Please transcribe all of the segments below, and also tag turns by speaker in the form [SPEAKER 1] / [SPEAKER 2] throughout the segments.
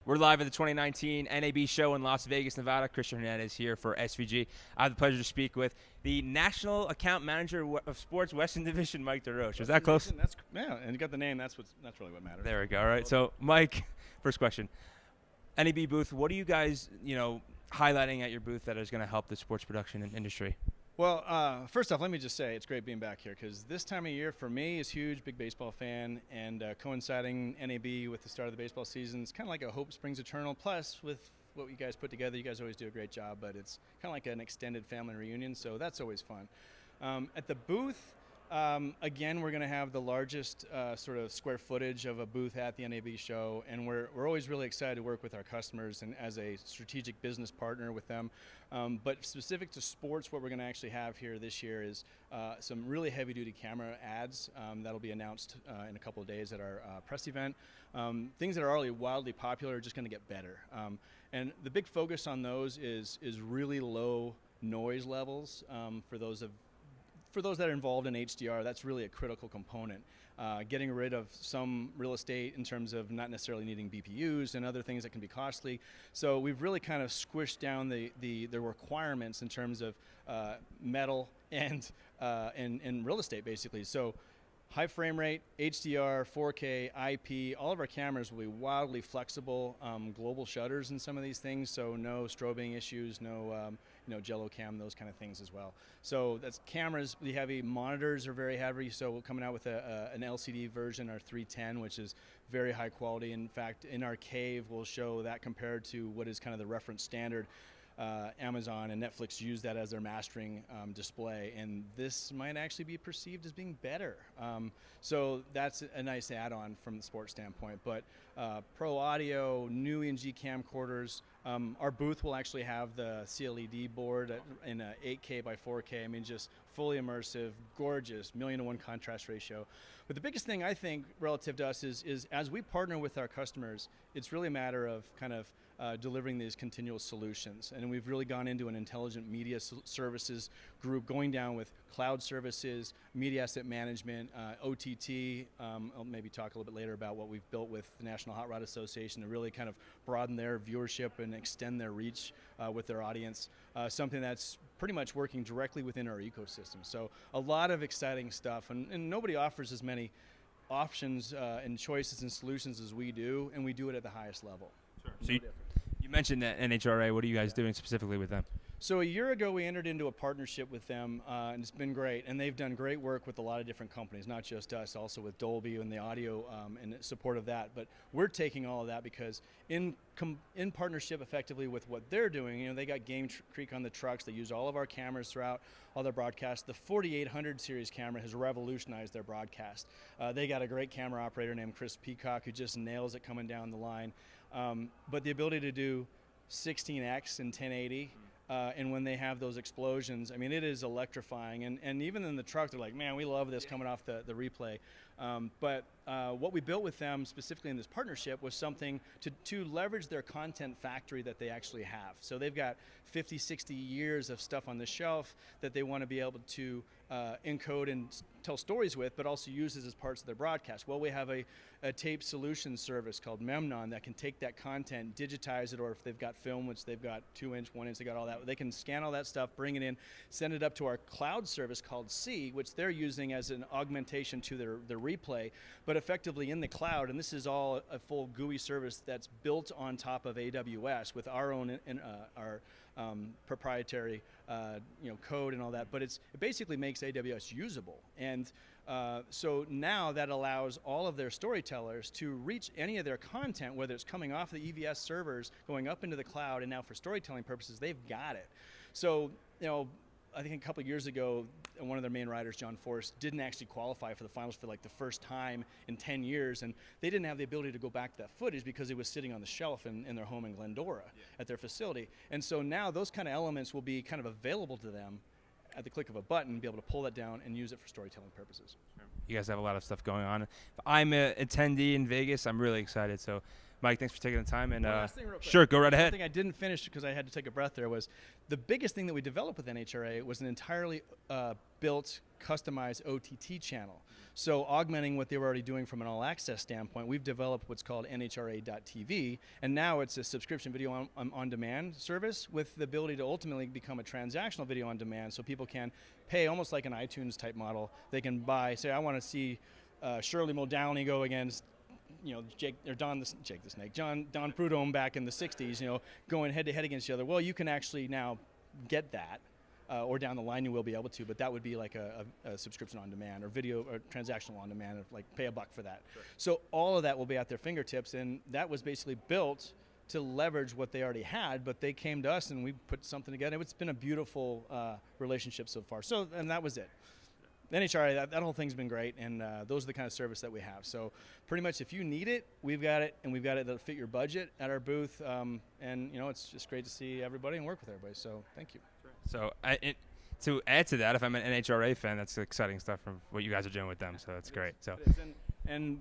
[SPEAKER 1] We're live at the 2019 NAB Show in Las Vegas, Nevada. Kristian Hernandez here for SVG. I have the pleasure to speak with the National Account Manager of Sports Western Division, Mike DesRoches. Was that close?
[SPEAKER 2] Yeah, and you got the name. That's really what matters.
[SPEAKER 1] There we go. All right. So, Mike, first question. NAB booth, what are you guys, highlighting at your booth that is going to help the sports production industry?
[SPEAKER 2] Well, first off, let me just say it's great being back here because this time of year for me is huge, big baseball fan, and coinciding NAB with the start of the baseball season, it's kind of like a hope springs eternal. Plus, with what you guys put together, you guys always do a great job, but it's kind of like an extended family reunion, so that's always fun. At the booth, again, we're going to have the largest sort of square footage of a booth at the NAB show, and we're always really excited to work with our customers and as a strategic business partner with them. But specific to sports, what we're going to actually have here this year is some really heavy-duty camera ads that'll be announced in a couple of days at our press event. Things that are already wildly popular are just going to get better. And the big focus on those is really low noise levels for those that are involved in HDR. That's really a critical component. Getting rid of some real estate in terms of not necessarily needing BPUs and other things that can be costly. So we've really kind of squished down the requirements in terms of metal and real estate, basically. So high frame rate, HDR, 4K, IP, all of our cameras will be wildly flexible, global shutters in some of these things, so no strobing issues, no jello cam, those kind of things as well. So that's cameras, the heavy monitors are very heavy, so we're coming out with an LCD version, our 310, which is very high quality. In fact, in our cave, we'll show that compared to what is kind of the reference standard. Amazon and Netflix use that as their mastering display, and this might actually be perceived as being better. So that's a nice add-on from the sports standpoint. But pro audio, new ENG camcorders. Our booth will actually have the CLED board in a 8K by 4K. I mean, just fully immersive, gorgeous, 1,000:1 contrast ratio. But the biggest thing I think relative to us is as we partner with our customers, it's really a matter of kind of delivering these continual solutions. And we've really gone into an intelligent media services group, going down with cloud services, media asset management, OTT. I'll maybe talk a little bit later about what we've built with the National Hot Rod Association to really kind of broaden their viewership and extend their reach with their audience. Something that's pretty much working directly within our ecosystem. So a lot of exciting stuff, and nobody offers as many options and choices and solutions as we do, and we do it at the highest level.
[SPEAKER 1] Sure. So you mentioned that NHRA. What are you guys doing specifically with them?
[SPEAKER 2] So a year ago, we entered into a partnership with them, and it's been great. And they've done great work with a lot of different companies, not just us, also with Dolby and the audio and support of that. But we're taking all of that because in partnership effectively with what they're doing, they got Game Creek on the trucks. They use all of our cameras throughout all their broadcasts. The 4800 series camera has revolutionized their broadcast. They got a great camera operator named Chris Peacock who just nails it coming down the line. But the ability to do 16x and 1080, and when they have those explosions, I mean, it is electrifying. And even in the truck, they're like, man, we love this coming off the replay. But what we built with them specifically in this partnership was something to leverage their content factory that they actually have. So they've got 50, 60 years of stuff on the shelf that they want to be able to encode and tell stories with, but also use as parts of their broadcast. Well, we have a tape solution service called Memnon that can take that content, digitize it, or if they've got film, which they've got 2-inch, 1-inch, they got all that, they can scan all that stuff, bring it in, send it up to our cloud service called C, which they're using as an augmentation to their replay, but effectively in the cloud. And this is all a full GUI service that's built on top of AWS with our own our proprietary code and all that, but it basically makes AWS usable. And so now that allows all of their storytellers to reach any of their content, whether it's coming off the EVS servers, going up into the cloud, and now for storytelling purposes, they've got it. So, I think a couple of years ago, one of their main writers, John Forrest, didn't actually qualify for the finals for like the first time in 10 years, and they didn't have the ability to go back to that footage because it was sitting on the shelf in their home in Glendora at their facility. And so now those kind of elements will be kind of available to them at the click of a button, be able to pull that down and use it for storytelling purposes.
[SPEAKER 1] You guys have a lot of stuff going on. I'm an attendee in Vegas. I'm really excited. So Mike, thanks for taking the time. And
[SPEAKER 2] last thing real quick.
[SPEAKER 1] sure, go right ahead.
[SPEAKER 2] One thing I didn't finish because I had to take a breath there was the biggest thing that we developed with NHRA was an entirely built, customized OTT channel. So augmenting what they were already doing from an all-access standpoint, we've developed what's called NHRA.TV, and now it's a subscription video on demand service with the ability to ultimately become a transactional video on demand, so people can pay almost like an iTunes type model. They can buy, say, I want to see Shirley Muldowney go against, Don Prudhomme back in the '60s, going head to head against each other. Well, you can actually now get that. Or down the line you will be able to, but that would be like a subscription on demand or video or transactional on demand, of like pay $1 for that. Sure. So all of that will be at their fingertips, and that was basically built to leverage what they already had, but they came to us and we put something together. It's been a beautiful relationship so far. So, and that was it. NHRA, that whole thing's been great, and those are the kind of service that we have. So pretty much if you need it, we've got it, and we've got it that'll fit your budget at our booth, and it's just great to see everybody and work with everybody, so thank you.
[SPEAKER 1] So to add to that, if I'm an NHRA fan, that's exciting stuff from what you guys are doing with them. So that's great. So
[SPEAKER 2] and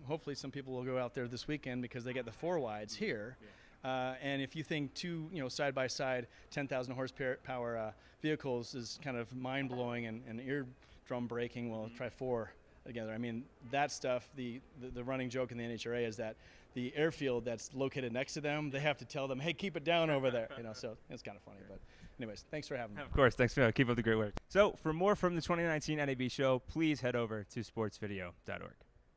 [SPEAKER 2] hopefully some people will go out there this weekend because they get the 4 wides here. And if you think two side by side 10,000 horsepower vehicles is kind of mind blowing and eardrum breaking, well, try 4 together. I mean, that stuff. The running joke in the NHRA is that the airfield that's located next to them, they have to tell them, hey, keep it down over there. So it's kind of funny. But anyways, thanks for having me.
[SPEAKER 1] Of course, thanks for keep up the great work. So for more from the 2019 NAB show, please head over to sportsvideo.org.